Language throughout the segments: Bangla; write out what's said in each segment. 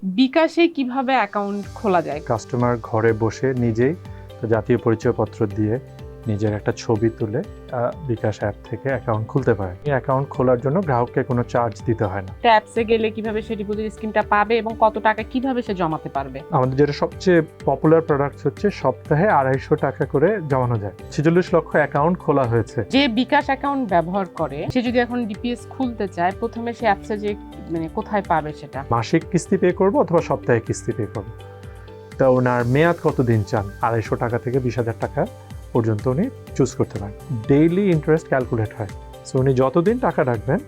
বিকাশে কিভাবে অ্যাকাউন্ট খোলা যায়? কাস্টমার ঘরে বসে নিজেই জাতীয় পরিচয়পত্র দিয়ে নিজের একটা ছবি তুলে বিকাশ অ্যাপ থেকে অ্যাকাউন্ট খুলতে পারে। এই অ্যাকাউন্ট খোলার জন্য গ্রাহককে কোনো চার্জ দিতে হয় না। ট্যাপসে গেলে কিভাবে সে ডিপোজিট স্কিমটা পাবে এবং কত টাকা কিভাবে সে জমাতে পারবে? আমাদের যেটা সবচেয়ে পপুলার প্রোডাক্ট হচ্ছে সপ্তাহে 250 টাকা করে জমানো যায়। 46 লক্ষ অ্যাকাউন্ট খোলা হয়েছে। যে বিকাশ অ্যাকাউন্ট ব্যবহার করে সে যদি এখন ডিপিএস খুলতে চায়, প্রথমে সে অ্যাপসে যে কোথায় পাবে সেটা? মাসিক কিস্তি পে করবো অথবা সপ্তাহে কিস্তি পে করবো। তা ওনার মেয়াদ কতদিন চান, 250 টাকা থেকে 20,000 টাকা পর্যন্ত উনি চুজ করতে পারেন। ডেইলি ইন্টারেস্ট ক্যালকুলেট হয়, সো উনি যতদিন টাকা রাখবেন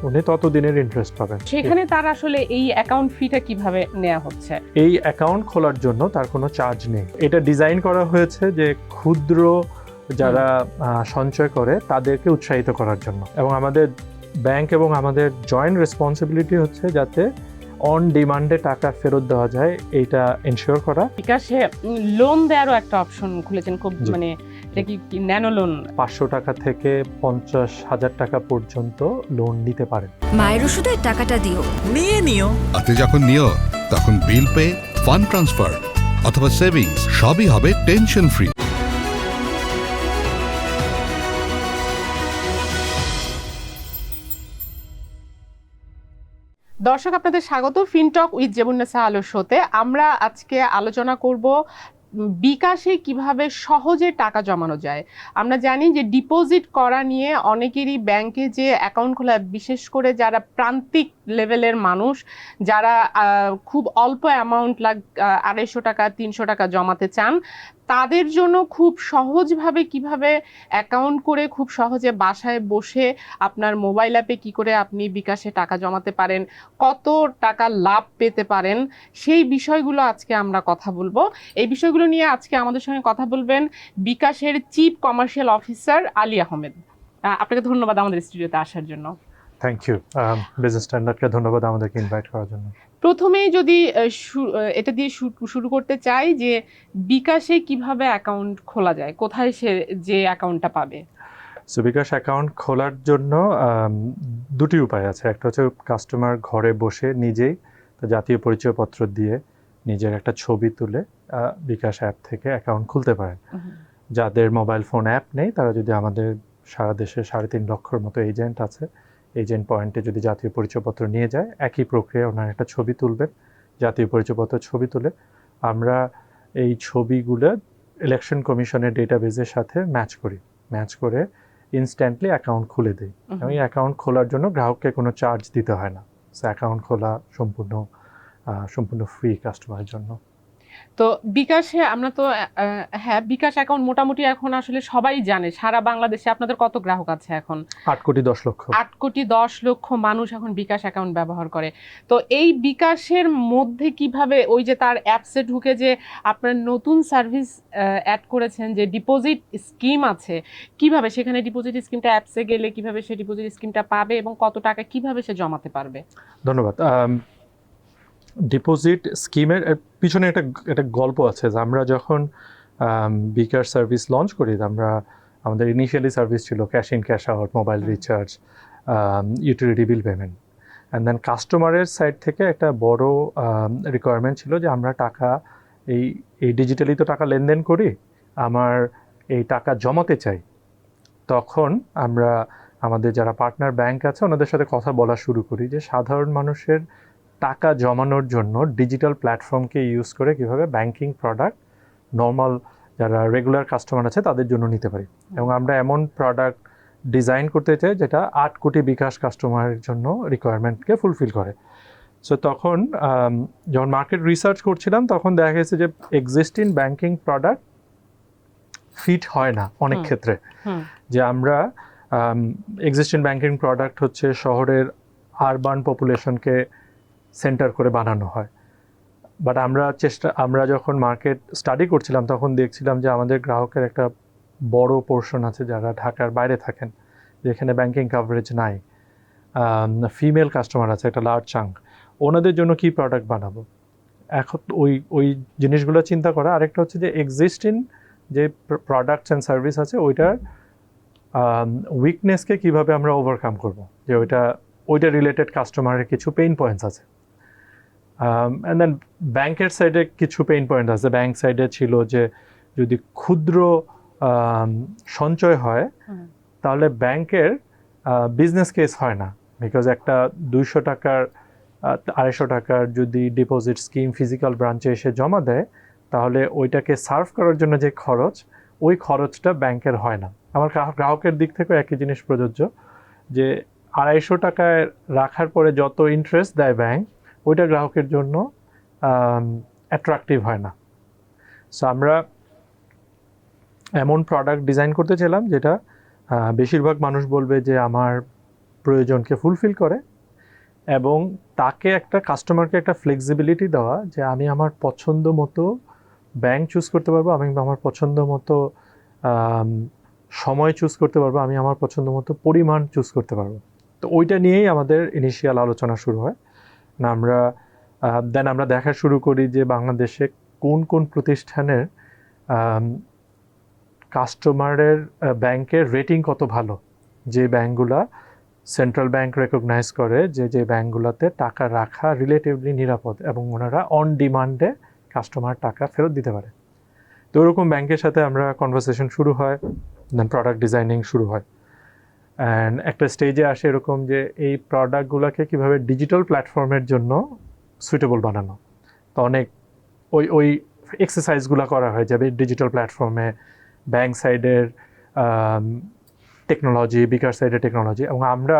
উনি ততদিনের ইন্টারেস্ট পাবেন। সেখানে তার আসলে এই অ্যাকাউন্ট ফিটা কিভাবে নেওয়া হচ্ছে? এই অ্যাকাউন্ট খোলার জন্য তার কোনো চার্জ নেই। এটা ডিজাইন করা হয়েছে যে ক্ষুদ্র যারা সঞ্চয় করে তাদেরকে উৎসাহিত করার জন্য, এবং আমাদের ব্যাংক এবং আমাদের জয়েন্ট রেসপন্সিবিলিটি হচ্ছে যাতে অন ডিমান্ডে টাকা ফেরত দেওয়া যায়, এইটা এনশিওর করা। বিকাশে লোন দেওয়ারও একটা অপশন খুলেছেন, খুব এটা কি ন্যানো লোন? 500 টাকা থেকে 50,000 টাকা পর্যন্ত লোন নিতে পারেন। মায়ের ওষুধের টাকাটা দিও, নিয়ে নিও। আপনি যখন নিও তখন বিল পে, ফান্ড ট্রান্সফার অথবা সেভিংস সবই হবে টেনশন ফ্রি। দর্শক, আপনাদের স্বাগত ফিনটক উইথ জেবুন্নেসা আলো শোতে। আমরা আজকে আলোচনা করব বিকাশে কিভাবে সহজে টাকা জমানো যায়। আমরা জানি যে ডিপোজিট করা নিয়ে অনেকেরই ব্যাংকে যে অ্যাকাউন্ট খোলা, বিশেষ করে যারা প্রান্তিক লেভেলের মানুষ, যারা খুব অল্প অ্যামাউন্ট 250 টাকা 300 টাকা জমাতে চান, তাদের জন্য খুব সহজভাবে কিভাবে অ্যাকাউন্ট করে খুব সহজে বাসায় বসে আপনার মোবাইল অ্যাপে কি করে আপনি বিকাশে টাকা জমাতে পারেন, কত টাকা লাভ পেতে পারেন, সেই বিষয়গুলো আজকে আমরা কথা বলবো। এই বিষয়গুলো নিয়ে আজকে আমাদের সঙ্গে কথা বলবেন বিকাশের chief commercial officer Ali Ahmed. আপনাকে ধন্যবাদ আমাদের স্টুডিওতে আসার জন্য। Thank you. বিজনেস স্ট্যান্ডার্ডকে ধন্যবাদ আমাদেরকে ইনভাইট করার জন্য। প্রথমেই যদি এটা দিয়ে শুরু করতে চাই যে বিকাশে কিভাবে অ্যাকাউন্ট খোলা যায়, কোথায় সে যে অ্যাকাউন্টটা পাবে? সো বিকাশ অ্যাকাউন্ট খোলার জন্য দুটি উপায় আছে। একটা হচ্ছে কাস্টমার ঘরে বসে নিজেই জাতীয় পরিচয়পত্র দিয়ে নিজের একটা ছবি তুলে বিকাশ অ্যাপ থেকে অ্যাকাউন্ট খুলতে পারেন। যাদের মোবাইল ফোন অ্যাপ নেই তারা যদি আমাদের সারা দেশে 3.5 লক্ষর মতো এজেন্ট আছে, এজেন্ট পয়েন্টে যদি জাতীয় পরিচয়পত্র নিয়ে যায়, একই প্রক্রিয়া ওনার একটা ছবি তুলবেন, জাতীয় পরিচয়পত্র ছবি তুলে আমরা এই ছবিগুলো ইলেকশন কমিশনের ডেটাবেজের সাথে ম্যাচ করে ইনস্ট্যান্টলি অ্যাকাউন্ট খুলে দিই। এবং এই অ্যাকাউন্ট খোলার জন্য গ্রাহককে কোনো চার্জ দিতে হয় না। সো অ্যাকাউন্ট খোলা সম্পূর্ণ ফ্রি কাস্টমারের জন্য। তো বিকাশে আমরা তো হ্যাঁ, বিকাশ অ্যাকাউন্ট মোটামুটি এখন আসলে সবাই জানে। সারা বাংলাদেশে আপনাদের কত গ্রাহক আছে এখন? 8,10,00,000 মানুষ এখন বিকাশ অ্যাকাউন্ট ব্যবহার করে। তো এই বিকাশের মধ্যে কিভাবে ওই যে তার অ্যাপসে ঢুকে যে আপনার নতুন সার্ভিস অ্যাড করেছেন যে ডিপোজিট স্কিম আছে, কিভাবে সেখানে ডিপোজিট স্কিমটা অ্যাপসে গেলে কিভাবে সে ডিপোজিট স্কিমটা পাবে এবং কত টাকা কিভাবে সে জমাতে পারবে? ধন্যবাদ। ডিপোজিট স্কিমের পিছনে একটা গল্প আছে যে আমরা যখন বিকাশ সার্ভিস লঞ্চ করি, আমাদের ইনিশিয়ালি সার্ভিস ছিল cash in cash out, mobile recharge, utility bill payment. And then কাস্টমারের সাইড থেকে একটা বড় রিকোয়ারমেন্ট ছিল যে আমরা টাকা এই ডিজিটালি তো টাকা লেনদেন করি, আমার এই টাকা জমাতে চাই। তখন আমরা আমাদের যারা পার্টনার ব্যাংক আছে ওনাদের সাথে কথা বলা শুরু করি যে সাধারণ মানুষের টাকা জমানোর জন্য ডিজিটাল প্ল্যাটফর্মকে ইউজ করে কীভাবে ব্যাংকিং প্রোডাক্ট নর্মাল যারা রেগুলার কাস্টমার আছে তাদের জন্য নিতে পারি। এবং আমরা এমন প্রোডাক্ট ডিজাইন করতে চাই যেটা 8 কোটি বিকাশ কাস্টমারের জন্য রিকোয়ারমেন্টকে ফুলফিল করে। সো তখন যখন মার্কেট রিসার্চ করছিলাম তখন দেখা গেছে যে এক্সিস্টিং ব্যাংকিং প্রোডাক্ট ফিট হয় না অনেক ক্ষেত্রে। যে আমরা এক্সিস্টিং ব্যাংকিং প্রোডাক্ট হচ্ছে শহরের আরবান পপুলেশনকে সেন্টার করে বানানো হয়, বাট আমরা যখন মার্কেট স্টাডি করছিলাম তখন দেখছিলাম যে আমাদের গ্রাহকের একটা বড় পোর্শন আছে যারা ঢাকার বাইরে থাকেন, যেখানে ব্যাংকিং কাভারেজ নাই, ফিমেল কাস্টমার আছে একটা লার্জ চাঙ্ক। ওনাদের জন্য কি প্রোডাক্ট বানাবো, এখন ওই জিনিসগুলো চিন্তা করা। আরেকটা হচ্ছে যে এক্সিস্টিং যে প্রোডাক্টস অ্যান্ড সার্ভিস আছে ওইটার উইকনেসকে কিভাবে আমরা ওভারকাম করব, যে ওইটা রিলেটেড কাস্টমারের কিছু পেইন পয়েন্টস আছে। অ্যান্ড দেন ব্যাংকের সাইডে কিছু পেইন পয়েন্ট আছে। ব্যাংক সাইডে ছিল যে যদি ক্ষুদ্র সঞ্চয় হয় তাহলে ব্যাংকের বিজনেস কেস হয় না, বিকজ একটা 200 টাকার 250 টাকার যদি ডিপোজিট স্কিম ফিজিক্যাল ব্রাঞ্চে এসে জমা দেয় তাহলে ওইটাকে সার্ভ করার জন্য যে খরচ, ওই খরচটা ব্যাংকের হয় না। আমার গ্রাহকের দিক থেকেও একই জিনিস প্রযোজ্য, যে 250 টাকায় রাখার পরে যত ইন্টারেস্ট দেয় ব্যাংক, ওইটা গ্রাহকের জন্য অ্যাট্রাকটিভ হয় না। সো আমরা এমন প্রোডাক্ট ডিজাইন করতে চাইলাম যেটা বেশিরভাগ মানুষ বলবে যে আমার প্রয়োজনকে ফুলফিল করে, এবং তাকে একটা কাস্টমারকে একটা ফ্লেক্সিবিলিটি দেওয়া যে আমি আমার পছন্দ মতো ব্যাংক চুজ করতে পারবো, আমি আমার পছন্দ মতো সময় চুজ করতে পারবো, আমি আমার পছন্দ মতো পরিমাণ চুজ করতে পারবো। তো ওইটা নিয়েই আমাদের ইনিশিয়াল আলোচনা শুরু হয়। না আমরা দেন আমরা দেখা শুরু করি যে বাংলাদেশে কোন কোন প্রতিষ্ঠানের কাস্টমারের ব্যাংকের রেটিং কত ভালো, যে ব্যাংকগুলা সেন্ট্রাল ব্যাংক রেকগনাইজ করে যে ব্যাংকগুলোতে টাকা রাখা রিলেটিভলি নিরাপদ এবং ওনারা অন ডিমান্ডে কাস্টমার টাকা ফেরত দিতে পারে। তো ওরকম ব্যাংকের সাথে আমরা কনভারসেশন শুরু হয়, দেন প্রোডাক্ট ডিজাইনিং শুরু হয়। অ্যান্ড একটা স্টেজে আসে এরকম যে এই প্রোডাক্টগুলোকে কীভাবে ডিজিটাল প্ল্যাটফর্মের জন্য সুইটেবল বানানো। তো অনেক ওই এক্সারসাইজগুলো করা হয় যাবে ডিজিটাল প্ল্যাটফর্মে ব্যাংক সাইডের টেকনোলজি, বিকাশ সাইডের টেকনোলজি, এবং আমরা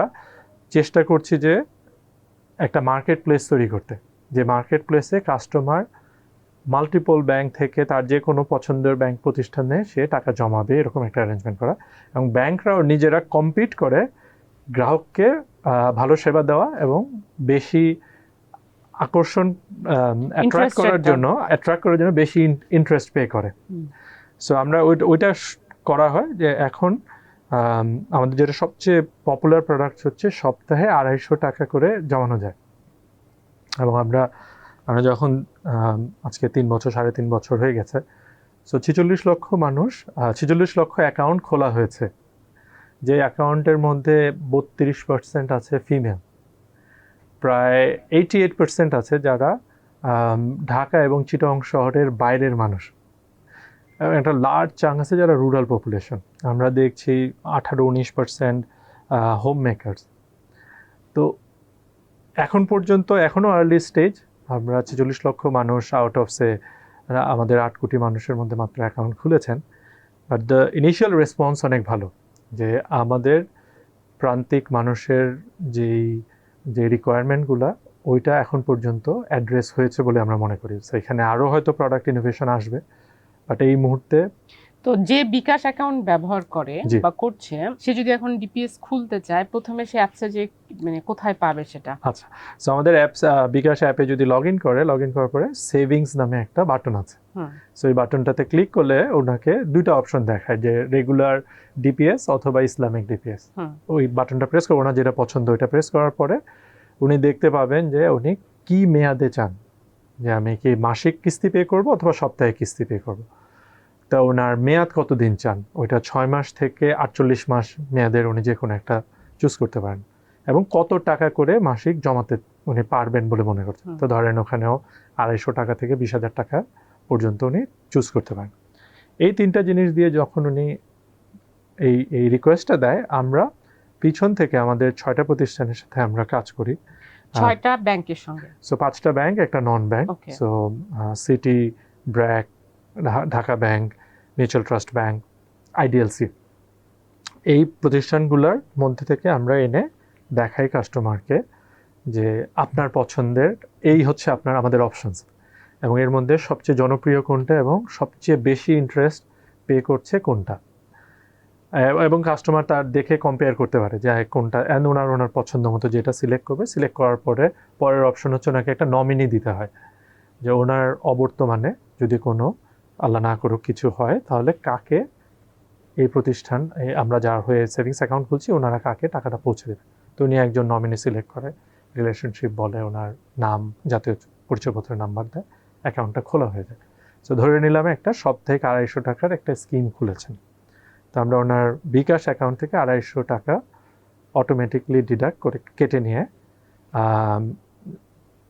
চেষ্টা করছি যে একটা মার্কেট প্লেস তৈরি করতে, যে মার্কেট প্লেসে কাস্টমার মাল্টিপল ব্যাংক থেকে তার যে কোনো পছন্দের ব্যাংক প্রতিষ্ঠানে সে টাকা জমাবে, এরকম একটা অ্যারেঞ্জমেন্ট করা, এবং ব্যাংকরাও নিজেরা কম্পিট করে গ্রাহককে ভালো সেবা দেওয়া এবং বেশি আকর্ষণ অ্যাট্রাক্ট করার জন্য বেশি ইন্টারেস্ট পে করে। সো আমরা ওইটা করা হয় যে এখন আমাদের যেটা সবচেয়ে পপুলার প্রোডাক্ট হচ্ছে সপ্তাহে 250 টাকা করে জমানো যায়। এবং আমরা যখন আজকে 3 বছর 3.5 বছর হয়ে গেছে, সো 46 লক্ষ মানুষ 46 লক্ষ অ্যাকাউন্ট খোলা হয়েছে, যে অ্যাকাউন্টের মধ্যে 32% আছে ফিমেল, প্রায় 88% আছে যারা ঢাকা এবং চিটাগং শহরের বাইরের মানুষ, একটা লার্জ চাঙ্ক আছে যারা রুরাল পপুলেশন। আমরা দেখছি 18-19% হোম মেকারস। তো এখন পর্যন্ত এখনও আর্লি স্টেজ, আমরা 46 লক্ষ মানুষ আউট অফ আমাদের 8 কোটি মানুষের মধ্যে মাত্র অ্যাকাউন্ট খুলেছেন, বাট দ্য ইনিশিয়াল রেসপন্স অনেক ভালো, যে আমাদের প্রান্তিক মানুষের যে রিকোয়ারমেন্টগুলো ওইটা এখন পর্যন্ত অ্যাড্রেস হয়েছে বলে আমরা মনে করি। সো এখানে আরও হয়তো প্রোডাক্ট ইনোভেশন আসবে, বাট এই মুহূর্তে তো যে বিকাশ অ্যাকাউন্ট ব্যবহার করে বা করছে, সে যদি এখন ডিপিএস খুলতে চায়, প্রথমে সে অ্যাপসে যে মানে কোথায় পাবে সেটা? আচ্ছা, সো আমাদের অ্যাপস বিকাশ অ্যাপে যদি লগ ইন করার পরে সেভিংস নামে একটা বাটন আছে। সো এই বাটনটাতে ক্লিক করলে ওনাকে 2টা অপশন দেখায়, যে রেগুলার ডিপিএস অথবা ইসলামিক ডিপিএস। ওই বাটনটা প্রেস করবো না, যেটা পছন্দ ওইটা প্রেস করার পরে উনি দেখতে পাবেন যে উনি কি মেয়াদে চান, যে আমি কি মাসিক কিস্তি পে করব অথবা সপ্তাহে কিস্তি পে করব। তা ওনার মেয়াদ কতদিন চান, ওইটা 6 মাস থেকে 48 মাস মেয়াদের উনি যে কোনো একটা চুজ করতে পারেন, এবং কত টাকা করে মাসিক জমাতে উনি পারবেন বলে মনে করছেন। তো ধরেন ওখানেও 250 টাকা থেকে 20,000 টাকা পর্যন্ত উনি চুজ করতে পারেন। এই 3টা জিনিস দিয়ে যখন উনি এই রিকোয়েস্টটা দেয়, আমরা পিছন থেকে আমাদের 6টা প্রতিষ্ঠানের সাথে আমরা কাজ করি, 6টা ব্যাংকের সঙ্গে। সো 5টা ব্যাংক, একটা নন bank. So city, BRAC, Dhaka bank, mutual trust bank, IDLC, এই প্রতিষ্ঠানগুলোর মধ্যে থেকে আমরা এনে দেখাই কাস্টমারকে যে আপনার পছন্দের এই হচ্ছে আমাদের অপশনস, এবং এর মধ্যে সবচেয়ে জনপ্রিয় কোনটা এবং সবচেয়ে বেশি ইন্টারেস্ট পে করছে কোনটা, এবং কাস্টমার তার দেখে কম্পেয়ার করতে পারে যে কোনটা, ওনার পছন্দ মতো যেটা সিলেক্ট করবে। সিলেক্ট করার পরের অপশন হচ্ছে ওনাকে একটা নমিনি দিতে হয়, যে ওনার অবর্তমানে যদি কোনো আল্লাহ না করুক কিছু হয়, তাহলে কাকে এই প্রতিষ্ঠান আমরা যার হয়ে সেভিংস অ্যাকাউন্ট খুলছি ওনারা কাকে টাকাটা পৌঁছে দেবে। তো উনি একজন নমিনি সিলেক্ট করে, রিলেশনশিপ বলে, ওনার নাম, জাতীয় পরিচয়পত্রের নাম্বার দেয়, অ্যাকাউন্টটা খোলা হয়ে যায়। সো ধরে নিলাম একটা সপ্তাহে 250 টাকার একটা স্কিম খুলেছেন, তো আমরা ওনার বিকাশ অ্যাকাউন্ট থেকে 250 টাকা অটোমেটিকলি ডিডাক্ট করে কেটে নিয়ে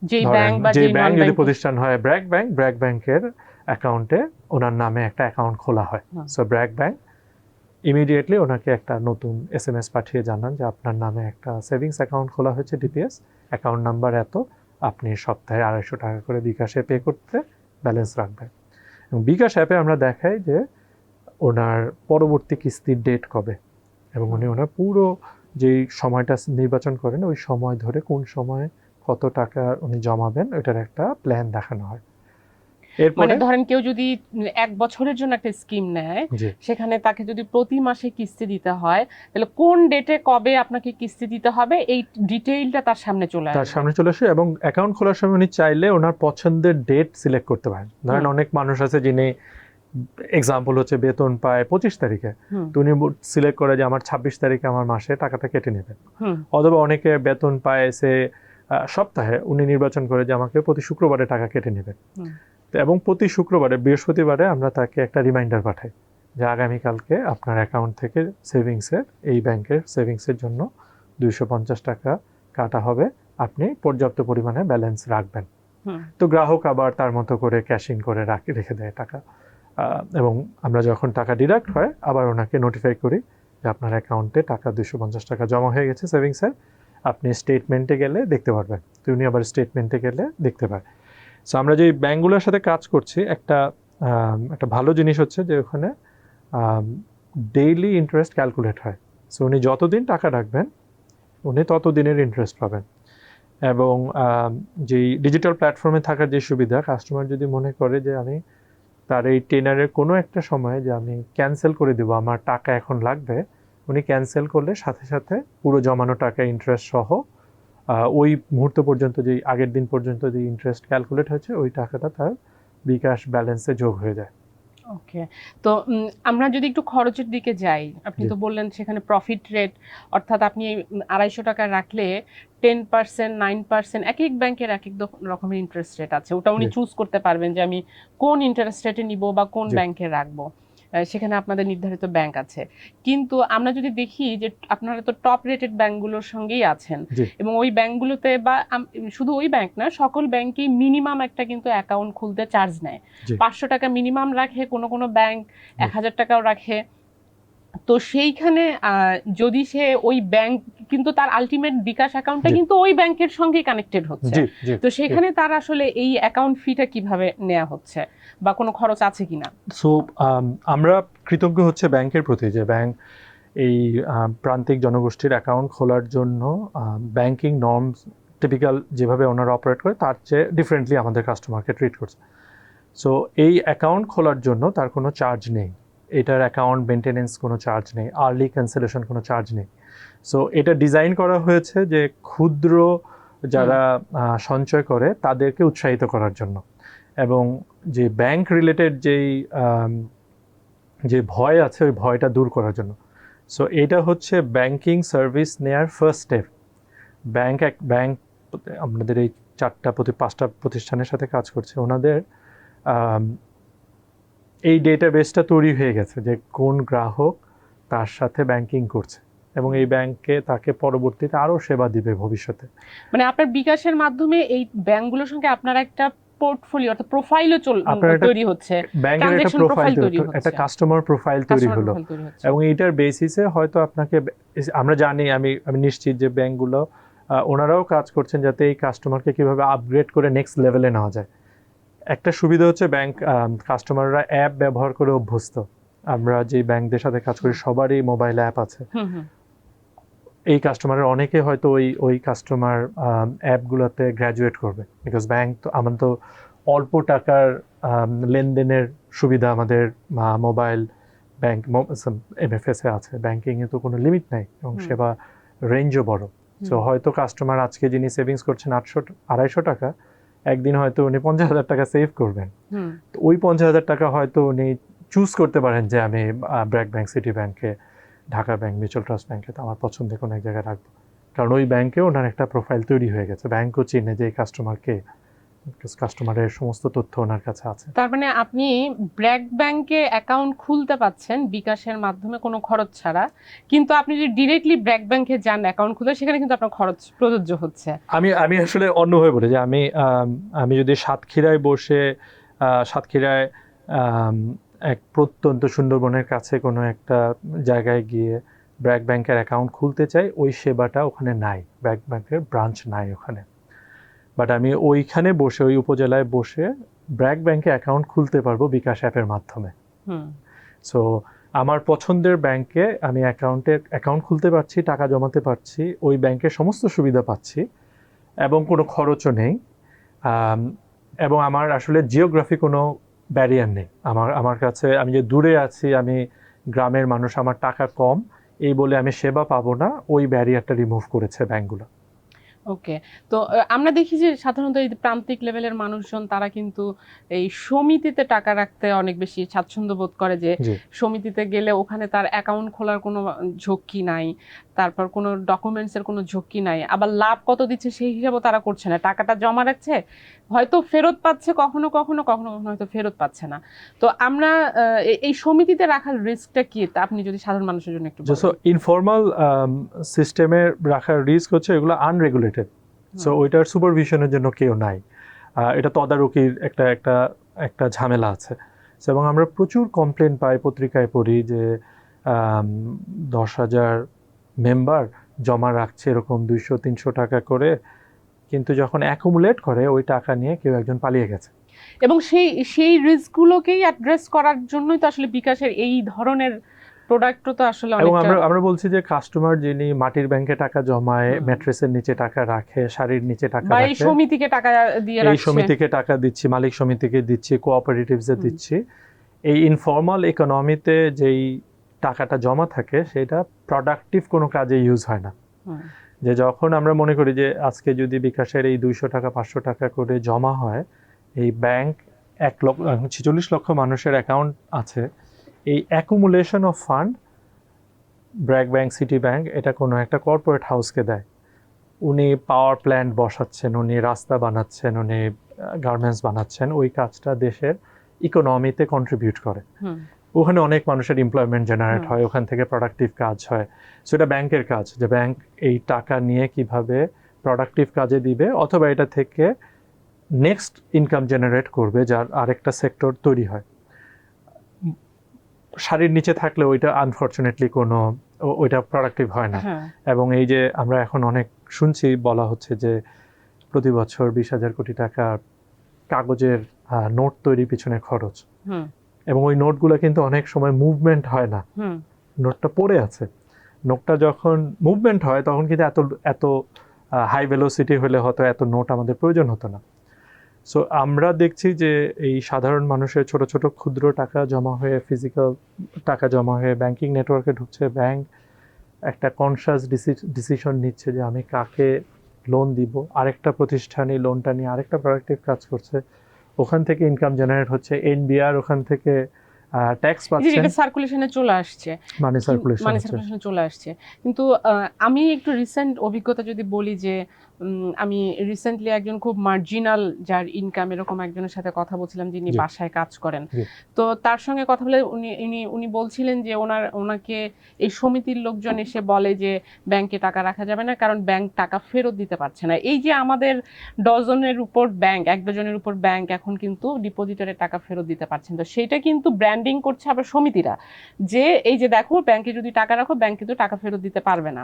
যেই ধরেন ব্যাংক বা যে যেই ব্যাংক নন যদি ব্যাংক প্রতিষ্ঠান হয় ব্র্যাক ব্যাংকের অ্যাকাউন্টে ওনার নামে একটা অ্যাকাউন্ট খোলা হয়। হুম। সো ব্র্যাক ব্যাংক ইমিডিয়েটলি ওনাকে একটা নতুন SMS পাঠিয়ে জানান যে আপনার নামে একটা সেভিংস অ্যাকাউন্ট খোলা হয়েছে ডিপিএস, অ্যাকাউন্ট নাম্বার এত, আপনি সপ্তাহে 250 টাকা করে বিকাশে পে করতে ব্যালেন্স রাখবেন। এবং বিকাশ অ্যাপে আমরা দেখাই যে ওনার পরবর্তী কিস্তির ডেট কবে, এবং উনি ওনার পুরো যেই সময়টা নির্বাচন করেন ওই সময় ধরে কোন সময় কত টাকা উনি জমাবেন ওইটার একটা প্ল্যান দেখানো হয়। এরপরে মানে ধরেন কেউ যদি 1 বছরের জন্য একটা স্কিম নেয়, জি সেখানে তাকে যদি প্রতি মাসে কিস্তি দিতে হয়, তাহলে কোন ডেটে কবে আপনাকে কিস্তি দিতে হবে এই ডিটেইলটা তার সামনে চলে তার আসবে। সামনে চলে আসে, এবং অ্যাকাউন্ট খোলার সময় উনি চাইলে ওনার পছন্দের ডেট সিলেক্ট করতে পারেন। ধরেন হুম। অনেক মানুষ আছে যিনি এক্সাম্পল হচ্ছে বেতন পায় 25 তারিখে, হুম, তো উনি সিলেক্ট করে যে আমার 26 তারিখে আমার মাসে টাকাটা কেটে নেবেন। হুম, অথবা অনেকে বেতন পায় সে সপ্তাহে, উনি নির্বাচন করে যে আমাকে প্রতি শুক্রবারে টাকা কেটে নেবেন। হুম। তো এবং প্রতি শুক্রবারে বৃহস্পতিবারে আমরা তাকে একটা রিমাইন্ডার পাঠাই যে আগামীকালকে আপনার অ্যাকাউন্ট থেকে সেভিংসের এই ব্যাংকের সেভিংসের জন্য 250 টাকা কাটা হবে, আপনি পর্যাপ্ত পরিমাণে ব্যালেন্স রাখবেন। হুম। তো গ্রাহক আবার তার মতো করে ক্যাশ ইন করে রেখে দেয় টাকা। এবং আমরা যখন টাকা ডিডাক্ট হয় আবার ওনাকে নোটিফাই করি যে আপনার অ্যাকাউন্টে টাকা 250 টাকা জমা হয়ে গেছে সেভিংসের, আপনি স্টেটমেন্টে গেলে দেখতে পারবেন। তো উনি আবার স্টেটমেন্টে গেলে দেখতে পায়। সো আমরা যে ব্যাঙ্কগুলোর সাথে কাজ করছি একটা ভালো জিনিস হচ্ছে যে ওখানে ডেইলি ইন্টারেস্ট ক্যালকুলেট হয়। সো উনি যতদিন টাকা রাখবেন উনি ততদিনের ইন্টারেস্ট পাবেন। এবং যেই ডিজিটাল প্ল্যাটফর্মে থাকার যে সুবিধা, কাস্টমার যদি মনে করে যে আমি তার এই টেনারের কোনো একটা সময় যে আমি ক্যান্সেল করে দেবো, আমার টাকা এখন লাগবে, উনি ক্যান্সেল করলে সাথে সাথে পুরো জমানো টাকা ইন্টারেস্ট সহ ওই মুহূর্ত পর্যন্ত যেই আগের দিন পর্যন্ত যে ইন্টারেস্ট ক্যালকুলেট হয়েছে ওই টাকাটা তার বিকাশ ব্যালেন্সে যোগ হয়ে যায়। ওকে। তো আমরা যদি একটু খরচের দিকে যাই, আপনি জি। তো বললেন সেখানে প্রফিট রেট, অর্থাৎ আপনি 250 টাকা রাখলে 10%, 9%, এক এক ব্যাংকের এক এক রকমের ইন্টারেস্ট রেট আছে। ওটা উনি জি। চুজ করতে পারবেন যে আমি কোন ইন্টারেস্ট রেটে নিব বা কোন জি। ব্যাংকে রাখবো। সেখানে আপনাদের নির্ধারিত ব্যাংক আছে। কিন্তু আমরা যদি দেখি যে আপনারা তো টপ রেটেড ব্যাংকগুলোর সঙ্গেই আছেন, জি। এবং ওই ব্যাংকগুলোতে বা শুধু ওই ব্যাংক না, সকল ব্যাংকেই মিনিমাম একটা কিন্তু অ্যাকাউন্ট খুলতে চার্জ নেয়। জি। 500 টাকা মিনিমাম রাখে, কোনো কোনো ব্যাংক 1000 টাকাও রাখে। তো সেইখানে যদি সে ওই ব্যাংক, কিন্তু তার আলটিমেট বিকাশ অ্যাকাউন্টটা জি। কিন্তু ওই ব্যাংকের সঙ্গেই কানেক্টেড হচ্ছে। জি। জি। তো সেখানে তার আসলে এই অ্যাকাউন্ট ফিটা কিভাবে নেওয়া হচ্ছে বা কোনো খরচ আছে কিনা? সো আমরা কৃতজ্ঞ হচ্ছে ব্যাংকের প্রতি যে ব্যাংক এই প্রান্তিক জনগোষ্ঠীর অ্যাকাউন্ট খোলার জন্য ব্যাংকিং নর্মস টিপিক্যাল যেভাবে ওনারা অপারেট করে তার চেয়ে ডিফারেন্টলি আমাদের কাস্টমারকে ট্রিট করছে। সো এই অ্যাকাউন্ট খোলার জন্য তার কোনো চার্জ নেই, এটার অ্যাকাউন্ট মেনটেনেন্স কোনো চার্জ নেই, আর্লি ক্যান্সেলেশন কোনো চার্জ নেই। সো এটা ডিজাইন করা হয়েছে যে ক্ষুদ্র যারা সঞ্চয় করে তাদেরকে উৎসাহিত করার জন্য, এবং যে ব্যাংক রিলেটেড যে ভয় আছে ওই ভয়টা দূর করার জন্য। সো এটা হচ্ছে ব্যাংকিং সার্ভিস নেয়ার ফার্স্ট স্টেপ। ব্যাংক আমাদের এই 5টা প্রতিষ্ঠানের সাথে কাজ করছে, ওনাদের এই ডেটাবেসটা তৈরি হয়ে গেছে যে কোন গ্রাহক তার সাথে ব্যাংকিং করছে, এবং এই ব্যাংকে তাকে পরবর্তীতে আরও সেবা দিবে ভবিষ্যতে। মানে আপনার বিকাশের মাধ্যমে এই ব্যাংকগুলোর সঙ্গে আপনার একটা পোর্টফোলিও অর্থাৎ প্রোফাইলও তৈরি হচ্ছে, ব্যাংকের একটা ট্রানজ্যাকশন প্রোফাইল তৈরি হচ্ছে, একটা কাস্টমার প্রোফাইল তৈরি হলো, এবং এইটার বেসিসে হয়তো আপনাকে আমরা জানি, আমি নিশ্চিত যে ব্যাংকগুলো ওনারাও কাজ করছেন যাতে এই কাস্টমারকে কিভাবে আপগ্রেড করে নেক্সট লেভেলে নেওয়া যায়। একটা সুবিধা হচ্ছে ব্যাংক কাস্টমাররা অ্যাপ ব্যবহার করে অভ্যস্ত। আমরা যে ব্যাংকদের সাথে কাজ করি সবারই মোবাইল অ্যাপ আছে। এই কাস্টমারের অনেকে হয়তো ওই কাস্টমার অ্যাপগুলোতে গ্র্যাজুয়েট করবে, বিকজ ব্যাংক তো আমাদের তো অল্প টাকার লেনদেনের সুবিধা আমাদের মোবাইল ব্যাংক MFS-এ আছে। ব্যাংকিংয়ে তো কোনো লিমিট নাই এবং সেবা রেঞ্জও বড়। সো হয়তো কাস্টমার আজকে যিনি সেভিংস করছেন 250 টাকা, একদিন হয়তো উনি 50,000 টাকা সেভ করবেন। তো ওই 50,000 টাকা হয়তো উনি চুজ করতে পারেন যে আমি ব্র্যাক ব্যাংক, সিটি ব্যাংকে, ঢাকা ব্যাংক, মিউচুয়াল ট্রাস্ট ব্যাংকে তো আমার পছন্দের কোনো এক জায়গায় রাখবো, কারণ ওই ব্যাংকে ওনার একটা প্রোফাইল তৈরি হয়ে গেছে, ব্যাংকও চিনে যে এই কাস্টমারকে। কাস্টমারের সমস্ত তথ্য ওনার কাছে আছে। তার মানে আপনি ব্র্যাক ব্যাংকে অ্যাকাউন্ট খুলতে পাচ্ছেন বিকাশের মাধ্যমে কোনো খরচ ছাড়া, কিন্তু আপনি যদি ডিরেক্টলি ব্র্যাক ব্যাংকে যান অ্যাকাউন্ট খুলতে, সেখানে কিন্তু আপনার খরচ প্রযোজ্য হচ্ছে। আমি আসলে অন্যভাবে বলি যে আমি যদি সাতক্ষীরায় বসে সাতক্ষীরায় এক প্রত্যন্ত সুন্দরবনের কাছে কোনো একটা জায়গায় গিয়ে ব্র্যাক ব্যাংকের অ্যাকাউন্ট খুলতে চাই, ওই সেবাটা ওখানে নাই, ব্র্যাক ব্যাংকের ব্রাঞ্চ নাই ওখানে। বাট আমি ওইখানে বসে, ওই উপজেলায় বসে ব্র্যাক ব্যাংকে অ্যাকাউন্ট খুলতে পারবো বিকাশ অ্যাপের মাধ্যমে। সো আমার পছন্দের ব্যাংকে আমি অ্যাকাউন্ট খুলতে পারছি, টাকা জমাতে পারছি, ওই ব্যাংকের সমস্ত সুবিধা পাচ্ছি এবং কোনো খরচও নেই। এবং আমার আসলে জিওগ্রাফি কোনো ব্যারিয়ার নেই। আমার কাছে, আমি যে দূরে আছি, আমি গ্রামের মানুষ, আমার টাকা কম, এই বলে আমি সেবা পাবো না, ওই ব্যারিয়ারটা রিমুভ করেছে ব্যাংকগুলো। ওকে, তো আমরা দেখি যে সাধারণত এই প্রান্তিক লেভেলের মানুষজন তারা কিন্তু এই সমিতিতে টাকা রাখতে অনেক বেশি স্বাচ্ছন্দ্য বোধ করে, যে সমিতিতে গেলে ওখানে তার অ্যাকাউন্ট খোলার কোনো ঝক্কি নাই, তারপর কোনো ডকুমেন্টসের কোনো ঝক্কি নাই, আবার লাভ কত দিচ্ছে সেই হিসাবও তারা করছে না, টাকাটা জমা রাখছে, হয়তো ফেরত পাচ্ছে কখনো কখনো, কখনো কখনো হয়তো ফেরত পাচ্ছে না। তো আমরা এই সমিতিতে রাখার রিস্কটা কি, তা আপনি যদি সাধারণ মানুষের জন্য একটু বলেন। সো ইনফর্মাল সিস্টেমে রাখার রিস্ক হচ্ছে এগুলো আনরেগুলেটেড, সো ওইটার সুপারভিশনের জন্য কেউ নাই, এটা তদারকির একটা ঝামেলা আছে। এবং আমরা প্রচুর কমপ্লেন পাই, পত্রিকায় পড়ি যে 10,000 মেম্বার জমা রাখছে এরকম 200-300 টাকা করে, কিন্তু যখন অ্যাকুমুলেট করে ওই টাকা নিয়ে কেউ একজন পালিয়ে গেছে। এবং সেই রিস্কগুলোকেই অ্যাড্রেস করার জন্যই তো আসলে বিকাশের এই ধরনের প্রোডাক্টও তো আসলে এবং অনেকটা। আমরা বলছি যে কাস্টমার যিনি মাটির ব্যাংকে টাকা জমায়, ম্যাট্রেসের নিচে টাকা রাখে, শাড়ির নিচে টাকা বা রাখে, এই সমিতিকে টাকা দিয়ে এই রাখছে, সমিতিকে টাকা দিচ্ছি, মালিক সমিতিকে দিচ্ছি, কোঅপারেটিভসে দিচ্ছি, এই ইনফর্মাল ইকোনমিতে যেই টাকাটা জমা থাকে সেটা প্রোডাক্টিভ কোনো কাজে ইউজ হয় না। যে যখন আমরা মনে করি যে আজকে যদি বিকাশের এই 200 টাকা 500 টাকা করে জমা হয়, এই ব্যাংক 46 লক্ষ মানুষের অ্যাকাউন্ট আছে, এই accumulation of fund BRAC bank, city bank এটা কোনো একটা কর্পোরেট হাউসকে দেয়। উনি পাওয়ার প্ল্যান্ট বসাচ্ছেন, উনি রাস্তা বানাচ্ছেন, উনি গার্মেন্টস বানাচ্ছেন, ওই কাজটা দেশের ইকোনমিতে কন্ট্রিবিউট করে, ওখানে অনেক মানুষের এমপ্লয়মেন্ট জেনারেট হয়, ওখান থেকে প্রোডাক্টিভ কাজ হয়। সো এটা ব্যাংকের কাজ, যে ব্যাংক এই টাকা নিয়ে কিভাবে প্রোডাক্টিভ কাজে দিবে, অথবা এটা থেকে নেক্সট ইনকাম জেনারেট করবে, যার আরেকটা সেক্টর তৈরি হয়। শাড়ির নিচে থাকলে ওইটা আনফর্চুনেটলি ওইটা প্রোডাক্টিভ হয় না। এবং এই যে আমরা এখন অনেক শুনছি, বলা হচ্ছে যে প্রতি বছর 20,000 কোটি টাকা কাগজের নোট তৈরির পিছনে খরচ, এবং ওই নোটগুলো কিন্তু অনেক সময় মুভমেন্ট হয় না, নোটটা পড়ে আছে। নোটটা যখন মুভমেন্ট হয় তখন কিন্তু এত হাই ভেলোসিটি হলে হয়তো এত নোট আমাদের প্রয়োজন হতো না। সো আমরা দেখছি যে এই সাধারণ মানুষের ছোট ছোট ক্ষুদ্র টাকা জমা হয়ে, ফিজিক্যাল টাকা জমা হয়ে ব্যাংকিং নেটওয়ার্কে ঢুকছে। ব্যাংক একটা কনশাস ডিসিশন নিচ্ছে যে আমি কাকে লোন দিব, আরেকটা প্রতিষ্ঠানে লোনটা নিয়ে আরেকটা প্রোডাক্টিভ কাজ করছে, ওখান থেকে ইনকাম জেনারেট হচ্ছে, এনবিআর ওখান থেকে ট্যাক্স পাচ্ছে, সার্কুলেশনে চলে আসছে, মানি সার্কুলেশনে চলে আসছে। কিন্তু আমি একটু রিসেন্ট অভিজ্ঞতা যদি বলি, যে আমি রিসেন্টলি একজন খুব মার্জিনাল যার ইনকাম এরকম একজনের সাথে কথা বলছিলাম, যিনি বাসায় কাজ করেন। তো তার সঙ্গে কথা বলে উনি বলছিলেন যে ওনাকে এই সমিতির লোকজন এসে বলে যে ব্যাংকে টাকা রাখা যাবে না, কারণ ব্যাংক টাকা ফেরত দিতে পারছে না। এই যে আমাদের ডজনের উপর ব্যাংক, 1 ডজনের উপর ব্যাংক এখন কিন্তু ডিপোজিটরের টাকা ফেরত দিতে পারছেন। তো সেটা কিন্তু ব্র্যান্ডিং করছে আবার সমিতিরা, যে এই যে দেখো ব্যাংকে যদি টাকা রাখো ব্যাংক কিন্তু টাকা ফেরত দিতে পারবে না।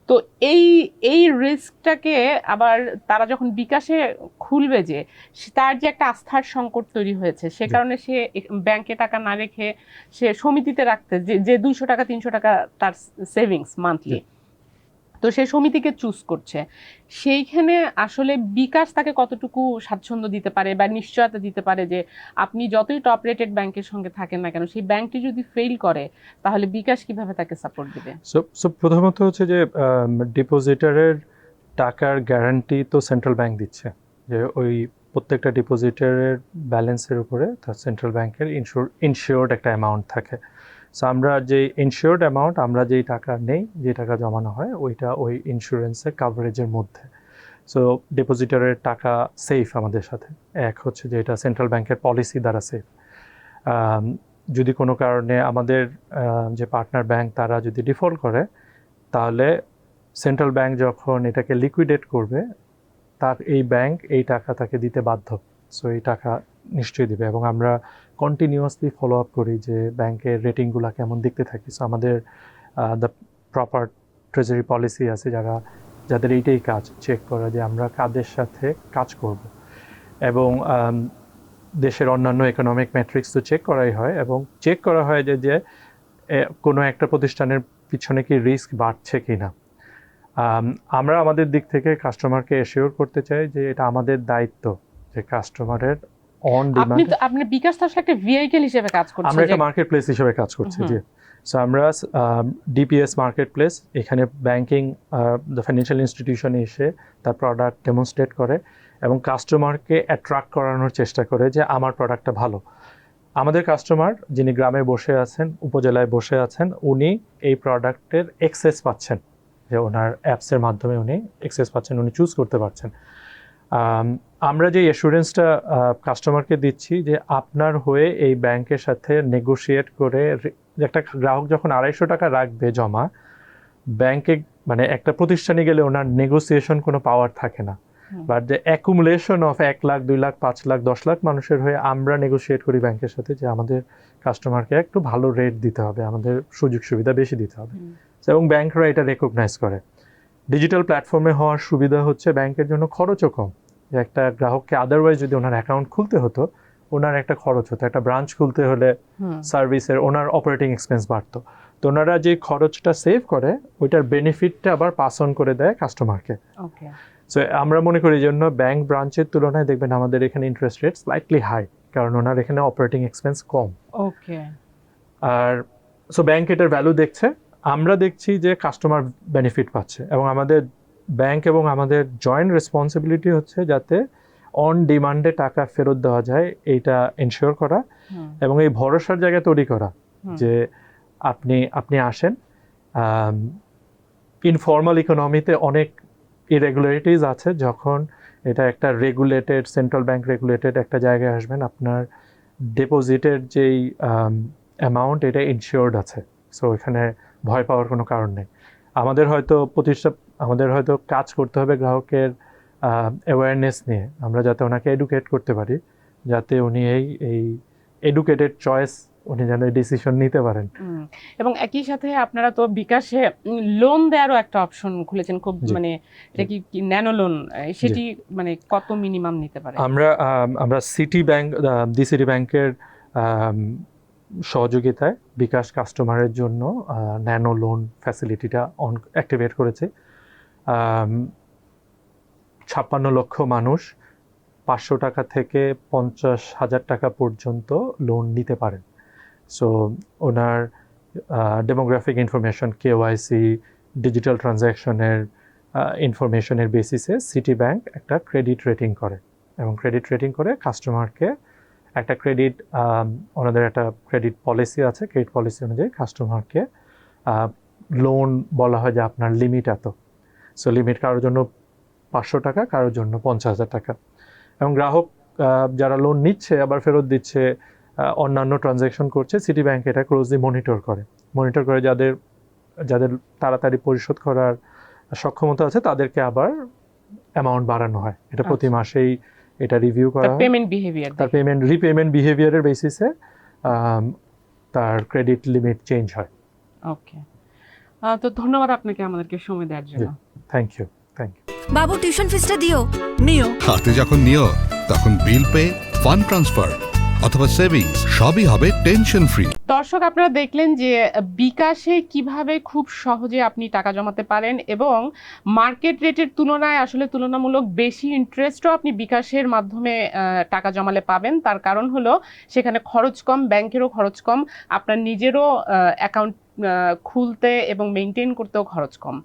তো এই রিস্কটাকে আবার তারা যখন বিকাশে খুলবে, যে তার যে একটা আস্থার সংকট তৈরি হয়েছে, সে কারণে সে ব্যাংকে টাকা না রেখে সে সমিতিতে রাখতে, যে 200 টাকা 300 টাকা তার সেভিংস মান্থলি, তো সে সমিতিকে চুজ করছে। সেইখানে আসলে বিকাশ তাকে কতটুকু স্বাচ্ছন্দ্য দিতে পারে বা নিশ্চয়তা দিতে পারে যে আপনি যতই টপ রেটেড ব্যাংকের সঙ্গে থাকেন না কেন, সেই ব্যাংকটি যদি ফেল করে তাহলে বিকাশ কিভাবে তাকে সাপোর্ট দিবে? সো প্রথমত হচ্ছে যে ডিপোজিটরের টাকার গ্যারান্টি তো সেন্ট্রাল ব্যাংক দিচ্ছে, যে ওই প্রত্যেকটা ডিপোজিটরের ব্যালেন্সের উপরে তার সেন্ট্রাল ব্যাংকের ইনশিওর্ড একটা অ্যামাউন্ট থাকে। সো আমরা যে ইনশিওর্ড অ্যামাউন্ট, আমরা যেই টাকা নেই, যে টাকা জমানো হয়, ওইটা ওই ইন্স্যুরেন্সের কাভারেজের মধ্যে। সো ডিপোজিটরের টাকা সেফ আমাদের সাথে। এক হচ্ছে যে এটা সেন্ট্রাল ব্যাংকের পলিসি দ্বারা সেফ। যদি কোনো কারণে আমাদের যে পার্টনার ব্যাংক তারা যদি ডিফল্ট করে, তাহলে সেন্ট্রাল ব্যাংক যখন এটাকে লিকুইডেট করবে, তার এই ব্যাংক এই টাকা তাকে দিতে বাধ্য। সো এই টাকা নিশ্চয়ই দিবে, এবং আমরা কন্টিনিউয়াসলি ফলো আপ করি যে ব্যাংকের রেটিংগুলো কেমন দেখতে থাকি। সো আমাদের দ্য প্রপার ট্রেজারি পলিসি আছে যাদের এইটাই কাজ, চেক করা যে আমরা কাদের সাথে কাজ করব, এবং দেশের অন্যান্য ইকোনমিক ম্যাট্রিক্স তো চেক করাই হয়, এবং চেক করা হয় যে কোনো একটা প্রতিষ্ঠানের পিছনে কি রিস্ক বাড়ছে কি না। আমরা আমাদের দিক থেকে কাস্টমারকে এশিওর করতে চাই যে এটা আমাদের দায়িত্ব যে কাস্টমারের অন ডিমান্ড। আপনি বিকাশ তো আসলে একটা ভেহিকল হিসেবে কাজ করছেন, আমরা একটা মার্কেট প্লেস হিসেবে কাজ করছি। জি, সো আমরা ডিপিএস মার্কেট প্লেস, এখানে ব্যাংকিং দ্য ফাইন্যান্সিয়াল ইনস্টিটিউশনে এসে তার প্রোডাক্ট ডেমনস্ট্রেট করে এবং কাস্টমারকে অ্যাট্রাক্ট করানোর চেষ্টা করে যে আমার প্রোডাক্টটা ভালো। আমাদের কাস্টমার যিনি গ্রামে বসে আছেন, উপজেলায় বসে আছেন, উনি এই প্রোডাক্টের এক্সেস পাচ্ছেন, যে ওনার অ্যাপসের মাধ্যমে উনি এক্সেস পাচ্ছেন, উনি চুজ করতে পারছেন। আমরা যে অ্যাসুরেন্সটা কাস্টমারকে দিচ্ছি যে আপনার হয়ে এই ব্যাংকের সাথে নেগোশিয়েট করে, একটা গ্রাহক যখন 250 টাকা রাখবে জমা ব্যাংকে, মানে একটা প্রতিষ্ঠানে গেলে ওনার নেগোসিয়েশন কোনো পাওয়ার থাকে না, but the accumulation of 1 lakh 2 lakh 5 lakh 10 lakh মানুষের হয়ে আমরা নেগোশিয়েট করি ব্যাংকের সাথে যে আমাদের কাস্টমারকে একটু ভালো রেট দিতে হবে, আমাদের সুযোগ সুবিধা বেশি দিতে হবে, এবং ব্যাংকরা এটা রেকগনাইজ করে। ডিজিটাল প্ল্যাটফর্মে হওয়ার সুবিধা হচ্ছে ব্যাংকের জন্য খরচও কম। যে একটা গ্রাহককে আদারওয়াইজ যদি ওনার অ্যাকাউন্ট খুলতে হতো, ওনার একটা খরচ হতো, একটা ব্রাঞ্চ খুলতে হলে সার্ভিসের ওনার অপারেটিং এক্সপেন্স বাড়তো। তো ওনারা যে খরচটা সেভ করে ওইটার বেনিফিটটা আবার পাস অন করে দেয় কাস্টমারকে। সো আমরা মনে করি এই জন্য ব্যাংক ব্রাঞ্চের তুলনায় দেখবেন আমাদের এখানে ইন্টারেস্ট রেট স্লাইটলি হাই, কারণ ওনার এখানে অপারেটিং এক্সপেন্স কম। আর সো ব্যাংক এটার ভ্যালু দেখছে, আমরা দেখছি যে কাস্টমার বেনিফিট পাচ্ছে, এবং আমাদের ব্যাংক এবং আমাদের জয়েন্ট রেসপন্সিবিলিটি হচ্ছে যাতে অন ডিমান্ডে টাকা ফেরত দেওয়া যায় এইটা এনশিওর করা, এবং এই ভরসার জায়গা তৈরি করা যে আপনি আসেন। ইনফর্মাল ইকোনমিতে অনেক ইরেগুলারিটিস আছে, যখন এটা একটা রেগুলেটেড, সেন্ট্রাল ব্যাংক রেগুলেটেড একটা জায়গায় আসবেন, আপনার ডিপোজিটের যেই অ্যামাউন্ট এটা ইনশিওর্ড আছে। সো এখানে ভয় পাওয়ার কোনো কারণ নেই। আমাদের হয়তো কাজ করতে হবে গ্রাহকের অ্যাওয়ারনেস নিয়ে, আমরা যাতে ওনাকে এডুকেট করতে পারি, যাতে উনি এই এডুকেটেড চয়েস উনি যেন ডিসিশন নিতে পারেন। এবং একই সাথে আপনারা তো বিকাশে লোন দেওয়ারও একটা অপশন খুলেছেন, খুব মানে এটা কি ন্যানো লোন, সেটি মানে কত মিনিমাম নিতে পারে? আমরা সিটি ব্যাংক, দি সিটি ব্যাংকের সহযোগিতায় বিকাশ কাস্টমারের জন্য ন্যানো লোন ফ্যাসিলিটিটা অ্যাক্টিভেট করেছে। 56 লক্ষ মানুষ 500 টাকা থেকে 50,000 টাকা পর্যন্ত লোন নিতে পারেন। সো ওনার ডেমোগ্রাফিক ইনফরমেশন, কেওয়াইসি, ডিজিটাল ট্রানজ্যাকশনের ইনফরমেশনের বেসিসে সিটি ব্যাংক একটা ক্রেডিট রেটিং করে, এবং ক্রেডিট রেটিং করে কাস্টমারকে একটা ক্রেডিট, ওনাদের একটা ক্রেডিট পলিসি আছে, ক্রেডিট পলিসি অনুযায়ী কাস্টমারকে লোন বলা হয় যে আপনার লিমিট এত। সো লিমিট কারোর জন্য 500 টাকা, কারোর জন্য 50,000 টাকা, এবং গ্রাহক যারা লোন নিচ্ছে আবার ফেরত দিচ্ছে, অন্যান্য ট্রানজ্যাকশন করছে, সিটি ব্যাংক এটা ক্লোজলি মনিটর করে যাদের তাড়াতাড়ি পরিশোধ করার সক্ষমতা আছে তাদেরকে আবার অ্যামাউন্ট বাড়ানো হয়। এটা প্রতি মাসেই এটা রিভিউ করা হয়, তার রিপেমেন্ট বিহেভিয়ারের বেসিসে তার ক্রেডিট লিমিট চেঞ্জ হয়। ওকে, তো ধন্যবাদ আপনাকে আমাদেরকে সময় দেওয়ার জন্য। Thank you. বাবু টিউশন ফিসটা দিও। হাতে যখন নিও তখন বিল পে, ফান্ড ট্রান্সফার অথবা সেভিংস সবই হবে টেনশন ফ্রি। দর্শক, আপনারা দেখলেন যে বিকাশে কিভাবে খুব সহজে আপনি টাকা জমাতে পারেন, এবং মার্কেট রেটের তুলনায় আসলে তুলনামূলক বেশি ইন্টারেস্টও আপনি বিকাশের মাধ্যমে টাকা জমালে পাবেন। তার কারণ হলো সেখানে খরচ কম, ব্যাংকেরও খরচ কম, আপনার নিজেরও অ্যাকাউন্ট খুলতে এবং মেনটেন করতেও খরচ কম।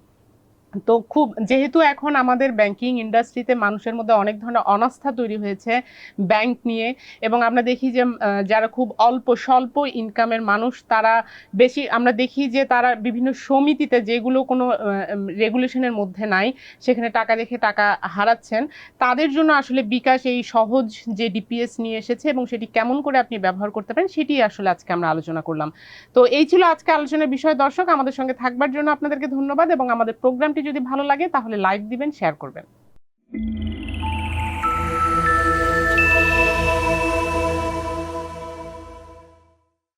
তো খুব যেহেতু এখন আমাদের ব্যাংকিং ইন্ডাস্ট্রিতে মানুষের মধ্যে অনেক ধরনের অনাস্থা তৈরি হয়েছে ব্যাংক নিয়ে, এবং আমরা দেখি যে যারা খুব স্বল্প ইনকামের মানুষ তারা বেশি, আমরা দেখি যে তারা বিভিন্ন সমিতিতে যেগুলো কোনো রেগুলেশনের মধ্যে নাই সেখানে টাকা রেখে টাকা হারাচ্ছেন। তাদের জন্য আসলে বিকাশ এই সহজ যে ডিপিএস নিয়ে এসেছে এবং সেটি কেমন করে আপনি ব্যবহার করতে পারেন সেটি আসলে আজকে আমরা আলোচনা করলাম। তো এই ছিল আজকে আলোচনার বিষয়। দর্শক, আমাদের সঙ্গে থাকবার জন্য আপনাদেরকে ধন্যবাদ, এবং আমাদের প্রোগ্রামটি যদি ভালো লাগে তাহলে লাইক দিবেন, শেয়ার করবেন।